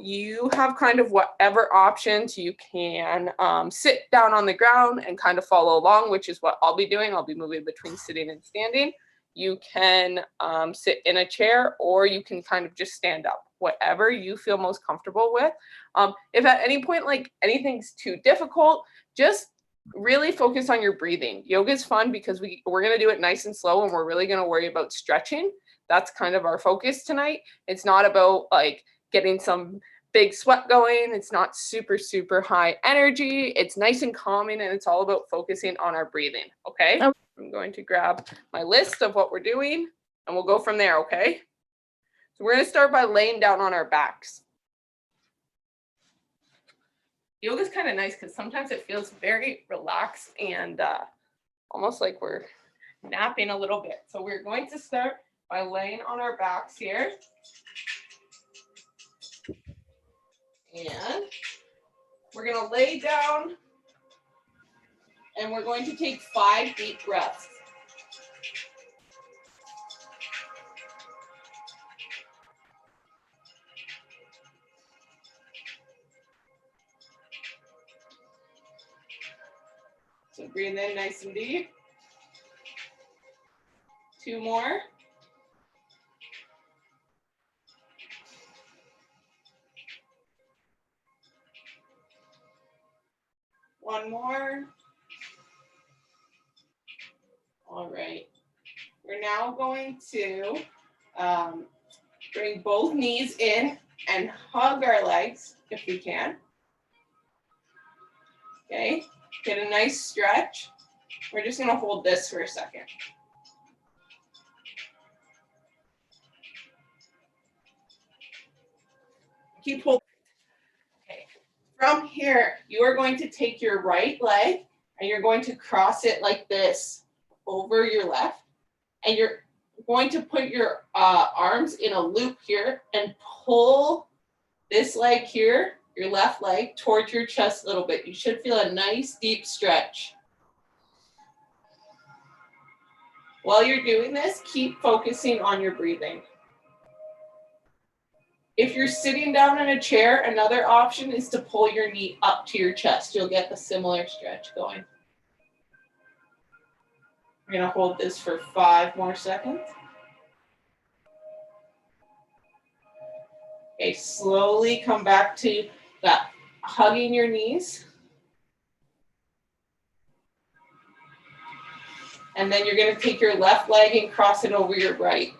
you have kind of whatever options. You can sit down on the ground and kind of follow along, which is what I'll be doing. I'll be moving between sitting and standing. You can sit in a chair, or you can kind of just stand up, whatever you feel most comfortable with. If at any point like anything's too difficult, just really focus on your breathing. Yoga is fun because we're going to do it nice and slow, and we're really going to worry about stretching. That's kind of our focus tonight. It's not about like getting some big sweat going. It's not super, super high energy. It's nice and calming, and it's all about focusing on our breathing. Okay. I'm going to grab my list of what we're doing, and we'll go from there. Okay. So we're going to start by laying down on our backs. Yoga is kind of nice because sometimes it feels very relaxed and almost like we're napping a little bit. So we're going to start by laying on our backs here. And we're going to lay down, and we're going to take 5 deep breaths. So breathe in nice and deep. 2 more. One more. All right. We're now going to bring both knees in and hug our legs if we can. Okay, get a nice stretch. We're just gonna hold this for a second. Keep holding. Okay. From here, you are going to take your right leg and you're going to cross it like this over your left. And you're going to put your arms in a loop here and pull this leg here, your left leg, towards your chest a little bit. You should feel a nice deep stretch. While you're doing this, keep focusing on your breathing. If you're sitting down in a chair, another option is to pull your knee up to your chest. You'll get a similar stretch going. We're going to hold this for 5 more seconds. Okay, slowly come back to that, hugging your knees. And then you're going to take your left leg and cross it over your right.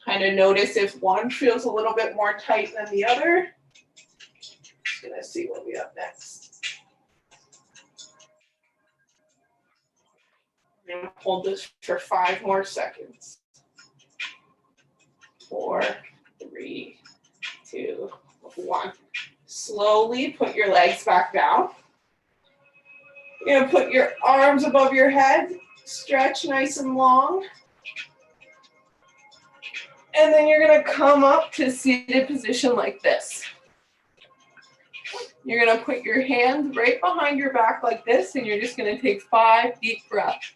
Kind of notice if one feels a little bit more tight than the other. Just going to see what we have next. I'm going to hold this for 5 more seconds. 4, 3, 2, 1. Slowly put your legs back down. You're going to put your arms above your head, stretch nice and long. And then you're going to come up to seated position like this. You're going to put your hands right behind your back like this, and you're just going to take 5 deep breaths.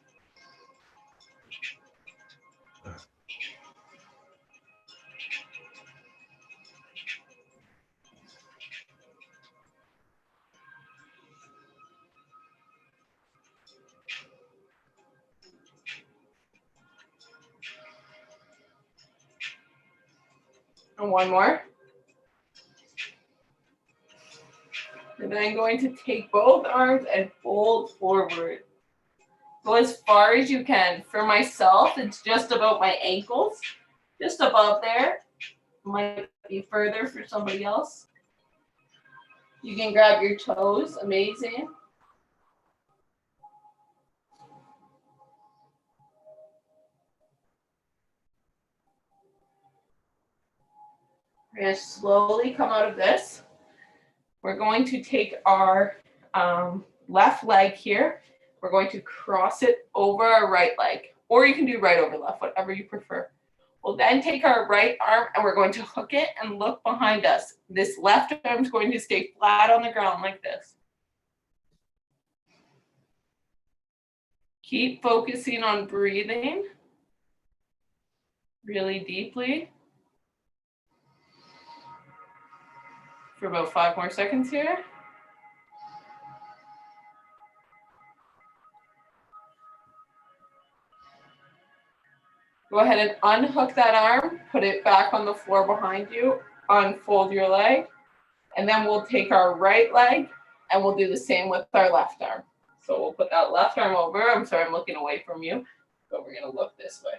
And one more. And then I'm going to take both arms and fold forward. Go as far as you can. For myself, it's just about my ankles, just above there. Might be further for somebody else. You can grab your toes, amazing. We're going to slowly come out of this. We're going to take our left leg here. We're going to cross it over our right leg, or you can do right over left, whatever you prefer. We'll then take our right arm and we're going to hook it and look behind us. This left arm is going to stay flat on the ground like this. Keep focusing on breathing really deeply. for about 5 more seconds here. Go ahead and unhook that arm, put it back on the floor behind you, unfold your leg, and then we'll take our right leg and we'll do the same with our left arm. So we'll put that left arm over. I'm sorry, I'm looking away from you, but we're gonna look this way.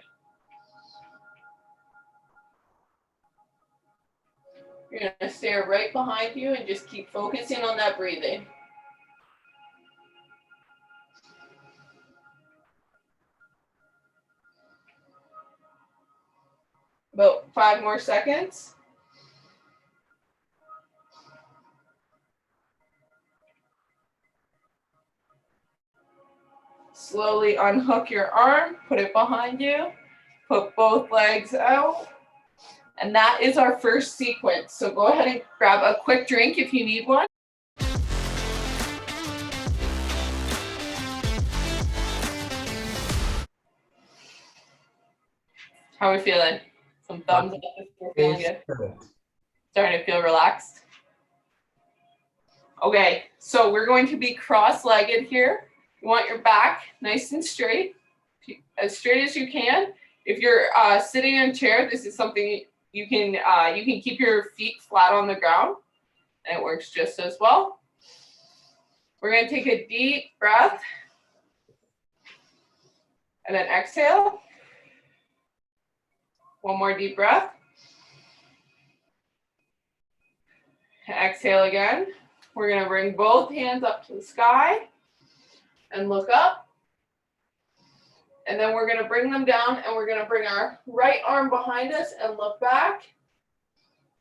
You're gonna stare right behind you and just keep focusing on that breathing. About 5 more seconds. Slowly unhook your arm, put it behind you, put both legs out. And that is our first sequence. So go ahead and grab a quick drink if you need one. How are we feeling? Some thumbs up if we're feeling good. Starting to feel relaxed. Okay, so we're going to be cross-legged here. You want your back nice and straight as you can. If you're sitting in a chair, this is something you can keep your feet flat on the ground, and it works just as well. We're going to take a deep breath, and then exhale. One more deep breath. Exhale again. We're going to bring both hands up to the sky and look up. And then we're going to bring them down, and we're going to bring our right arm behind us and look back.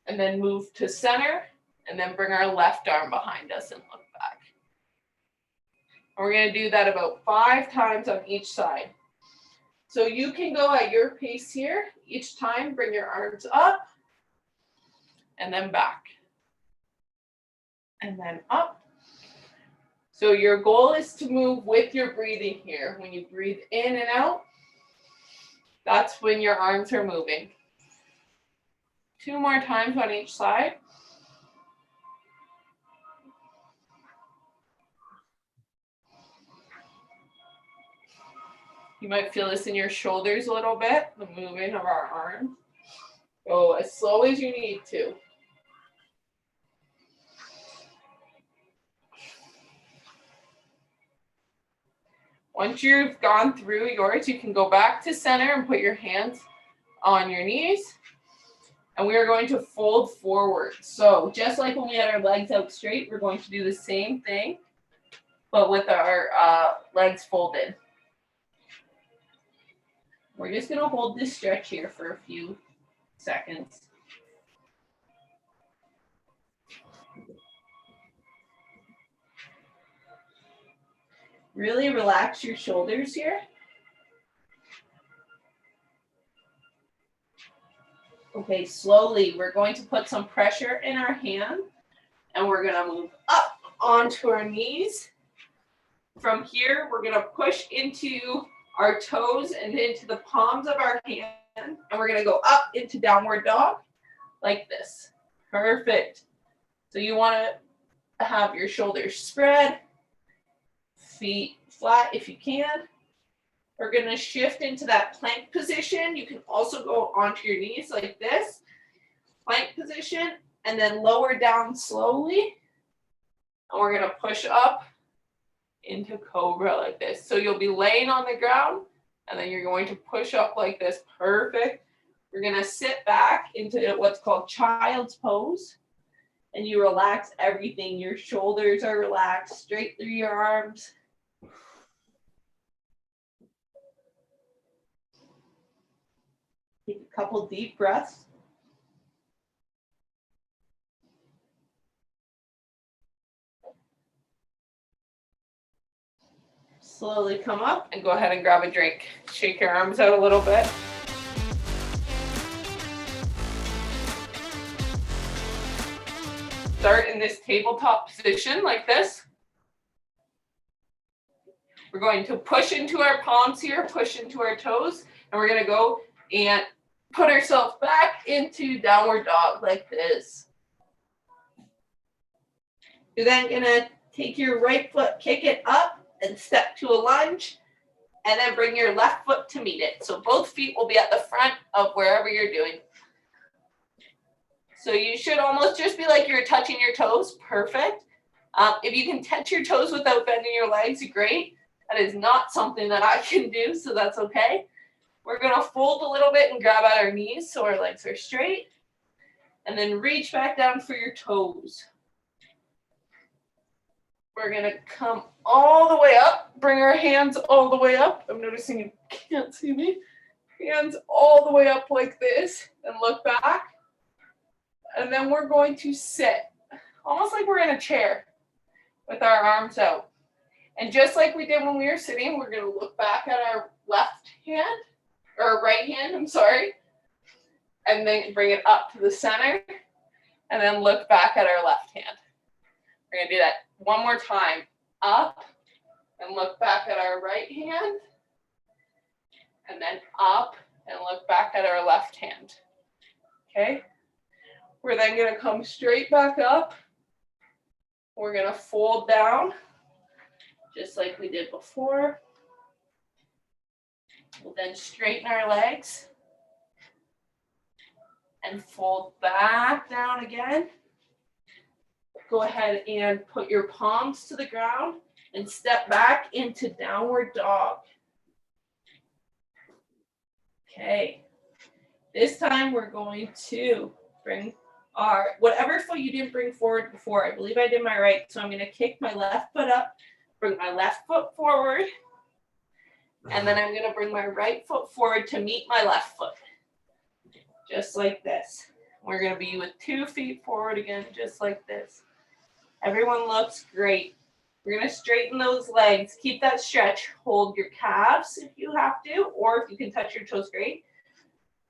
And then move to center, and then bring our left arm behind us and look back. And we're going to do that about 5 times on each side. So you can go at your pace here. Each time, bring your arms up and then back. And then up. So your goal is to move with your breathing here. When you breathe in and out, that's when your arms are moving. 2 more times on each side. You might feel this in your shoulders a little bit, the moving of our arms. Go as slow as you need to. Once you've gone through yours, you can go back to center and put your hands on your knees. And we are going to fold forward. So just like when we had our legs out straight, we're going to do the same thing, but with our legs folded. We're just going to hold this stretch here for a few seconds. Really relax your shoulders here. Okay, slowly, we're going to put some pressure in our hand, and we're going to move up onto our knees. From here, we're going to push into our toes and into the palms of our hand, and we're going to go up into downward dog like this. Perfect. So you want to have your shoulders spread, feet flat if you can. We're going to shift into that plank position. You can also go onto your knees like this, plank position, and then lower down slowly. And we're going to push up into cobra like this. So you'll be laying on the ground, and then you're going to push up like this. Perfect. We're going to sit back into what's called child's pose, and you relax everything. Your shoulders are relaxed, straight through your arms. Take a couple deep breaths. Slowly come up and go ahead and grab a drink. Shake your arms out a little bit. Start in this tabletop position like this. We're going to push into our palms here, push into our toes, and we're going to go and put ourselves back into downward dog like this. You're then gonna take your right foot, kick it up, and step to a lunge, and then bring your left foot to meet it. So both feet will be at the front of wherever you're doing. So you should almost just be like you're touching your toes. Perfect. If you can touch your toes without bending your legs, great. That is not something that I can do, so that's okay. We're gonna fold a little bit and grab at our knees so our legs are straight. And then reach back down for your toes. We're gonna come all the way up, bring our hands all the way up. I'm noticing you can't see me. Hands all the way up like this and look back. And then we're going to sit, almost like we're in a chair with our arms out. And just like we did when we were sitting, we're gonna look back at our left hand, or right hand, I'm sorry, and then bring it up to the center, and then look back at our left hand. We're gonna do that one more time. Up, and look back at our right hand, and then up, and look back at our left hand. Okay? We're then gonna come straight back up. We're gonna fold down, just like we did before. We'll then straighten our legs and fold back down again. Go ahead and put your palms to the ground and step back into downward dog. Okay. This time we're going to bring our, whatever foot you didn't bring forward before, I believe I did my right, so I'm gonna kick my left foot up, bring my left foot forward, and then I'm gonna bring my right foot forward to meet my left foot. Just like this. We're gonna be with 2 feet forward again, just like this. Everyone looks great. We're gonna straighten those legs, keep that stretch, hold your calves if you have to, or if you can touch your toes, great.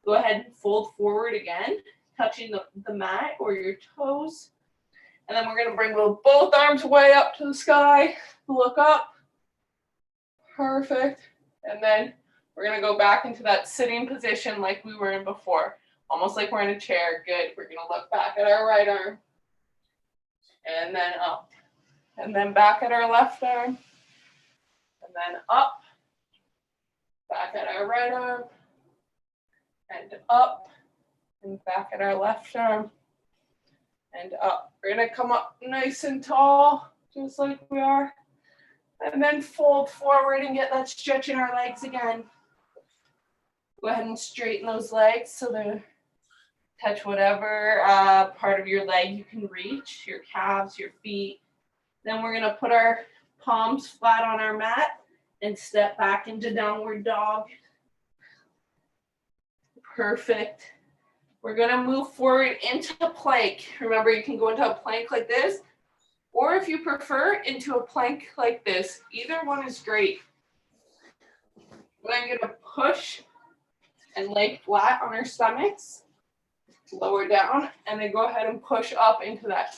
Go ahead and fold forward again, touching the mat or your toes. And then we're gonna bring both arms way up to the sky, look up. Perfect. And then we're gonna go back into that sitting position like we were in before, almost like we're in a chair. Good. We're gonna look back at our right arm, and then up, and then back at our left arm, and then up, back at our right arm, and up, and back at our left arm, and up. We're gonna come up nice and tall, just like we are, and then fold forward and get that stretch in our legs again. Go ahead and straighten those legs so they touch whatever part of your leg you can reach, your calves, your feet. Then we're gonna put our palms flat on our mat and step back into downward dog. Perfect. We're gonna move forward into a plank. Remember, you can go into a plank like this, or if you prefer, into a plank like this. Either one is great. I'm gonna push and lay flat on our stomachs, lower down, and then go ahead and push up into that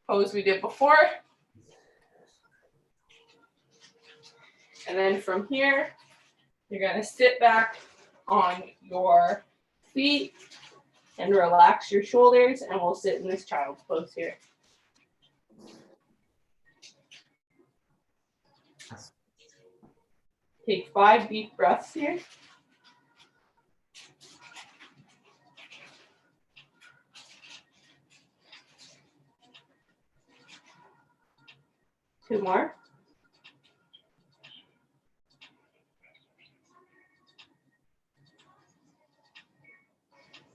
pose we did before. And then from here, you're gonna sit back on your feet and relax your shoulders, and we'll sit in this child's pose here. Take 5 deep breaths here. Two more.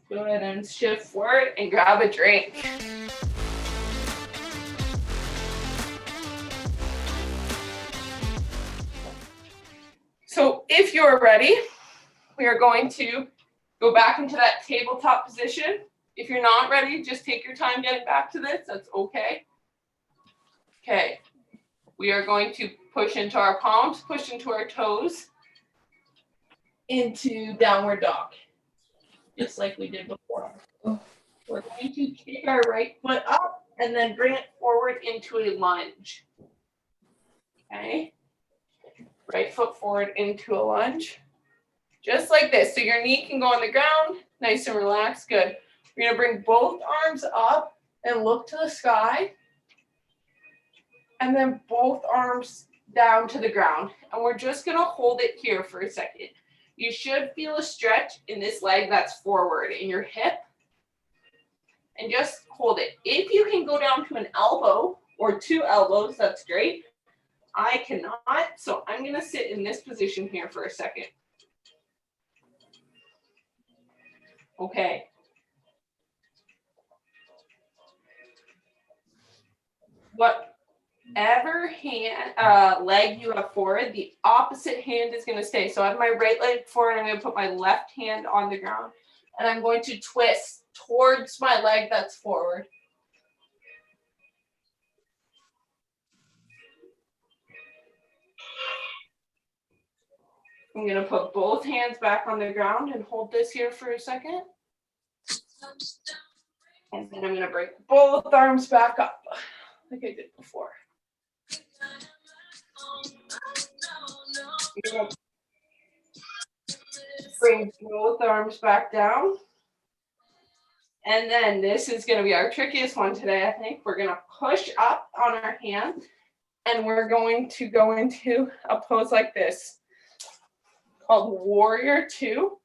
Go ahead and shift forward and grab a drink. So if you're ready, we are going to go back into that tabletop position. If you're not ready, just take your time getting back to this. That's okay. Okay. We are going to push into our palms, push into our toes, into downward dog, just like we did before. We're going to kick our right foot up and then bring it forward into a lunge. Okay. Right foot forward into a lunge, just like this. So your knee can go on the ground, nice and relaxed, good. We're gonna bring both arms up and look to the sky. and then both arms down to the ground. And we're just gonna hold it here for a second. You should feel a stretch in this leg that's forward in your hip. And just hold it. If you can go down to an elbow or 2 elbows, that's great. I cannot, so I'm gonna sit in this position here for a second. Okay. Whatever leg you have forward, the opposite hand is gonna stay. So I have my right leg forward, I'm gonna put my left hand on the ground, and I'm going to twist towards my leg that's forward. I'm gonna put both hands back on the ground and hold this here for a second. And then I'm gonna bring both arms back up like I did before. Bring both arms back down. And then this is gonna be our trickiest one today, I think. We're gonna push up on our hand and we're going to go into a pose like this called Warrior 2.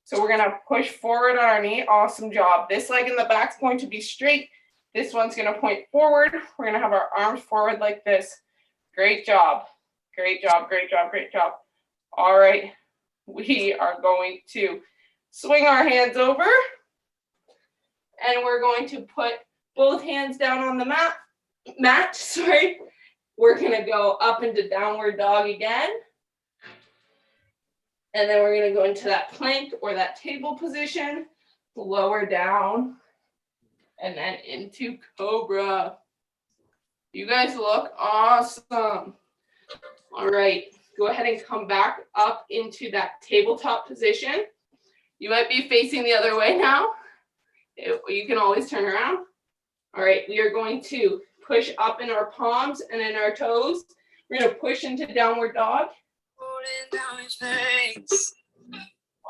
So we're gonna push forward on our knee. Awesome job. This leg in the back is going to be straight. This one's gonna point forward. We're gonna have our arms forward like this. Great job. Great job, great job, great job. All right, we are going to swing our hands over and we're going to put both hands down on the mat. Sorry. We're gonna go up into downward dog again. And then we're gonna go into that plank or that table position, lower down, and then into cobra. You guys look awesome. All right, go ahead and come back up into that tabletop position. You might be facing the other way now. You can always turn around. All right, we are going to push up in our palms and in our toes. We're gonna push into downward dog.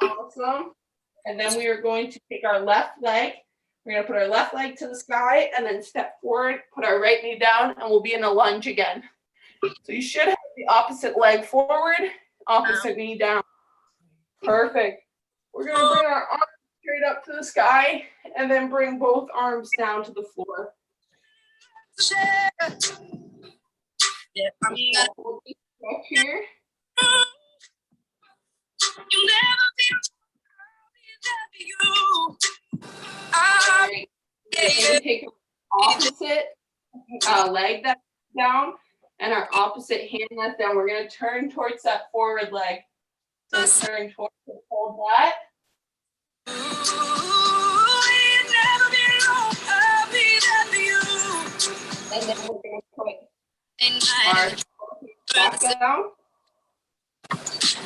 Awesome. And then we are going to take our left leg. We're going to put our left leg to the sky and then step forward, put our right knee down, and we'll be in a lunge again. So you should have the opposite leg forward, opposite knee down. Perfect. We're going to bring our arms straight up to the sky and then bring both arms down to the floor. Here. Right. Take our opposite leg that's down and our opposite hand that's down. We're going to turn towards that forward leg. So turn towards it, hold that. And then we're going to put our back down.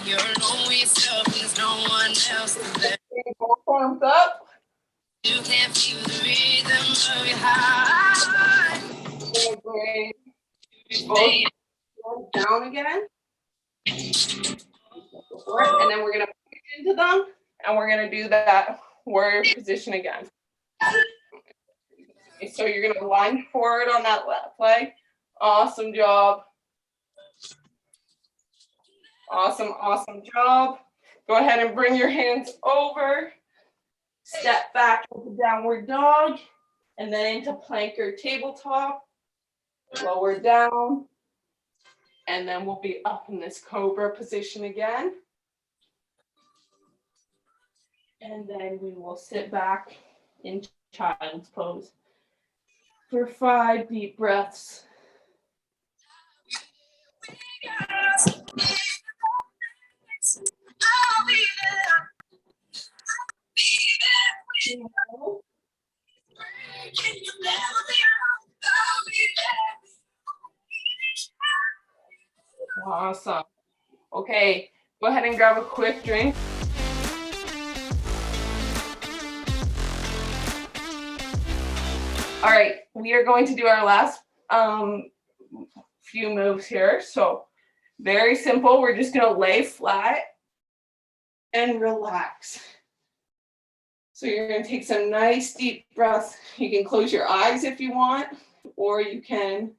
You're always up, there's no one else there. Both arms up. You can't feel the rhythm of your heart. Bring both down again. And then we're going to push into them, and we're going to do that warrior position again. So you're going to lunge forward on that left leg. Awesome job. Awesome, awesome job. Go ahead and bring your hands over. Step back into downward dog, and then into plank or tabletop. Lower down. And then we'll be up in this cobra position again. And then we will sit back in child's pose for 5 deep breaths. Awesome. Okay, go ahead and grab a quick drink. All right, we are going to do our last few moves here. So very simple. We're just going to lay flat and relax. So you're going to take some nice deep breaths. You can close your eyes if you want, or you can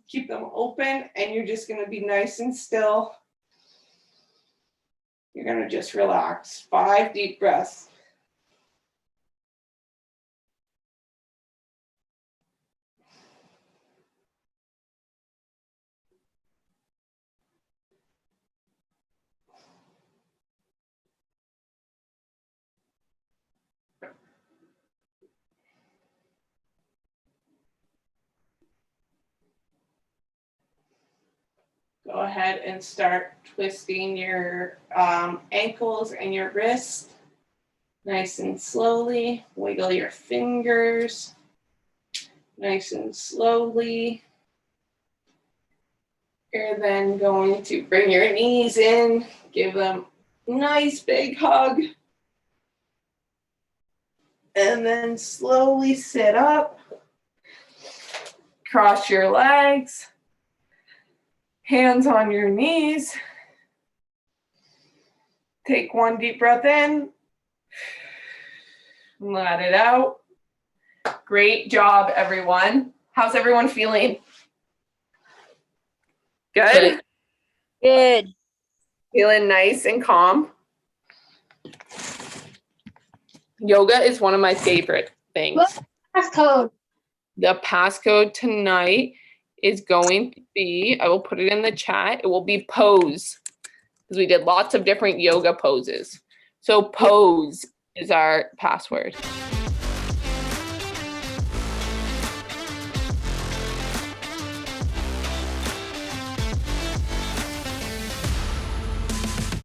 Keep them open, and you're just going to be nice and still. You're going to just relax. 5 deep breaths. Go ahead and start twisting your ankles and your wrists nice and slowly. Wiggle your fingers nice and slowly. You're then going to bring your knees in, give them a nice big hug, and then slowly sit up. Cross your legs, hands on your knees. Take 1 deep breath in, let it out. Great job, everyone. How's everyone feeling? Good? Good. Feeling nice and calm? Yoga is one of my favorite things. What's the passcode? The passcode tonight is going to be, I will put it in the chat, it will be pose, because we did lots of different yoga poses. So pose is our password.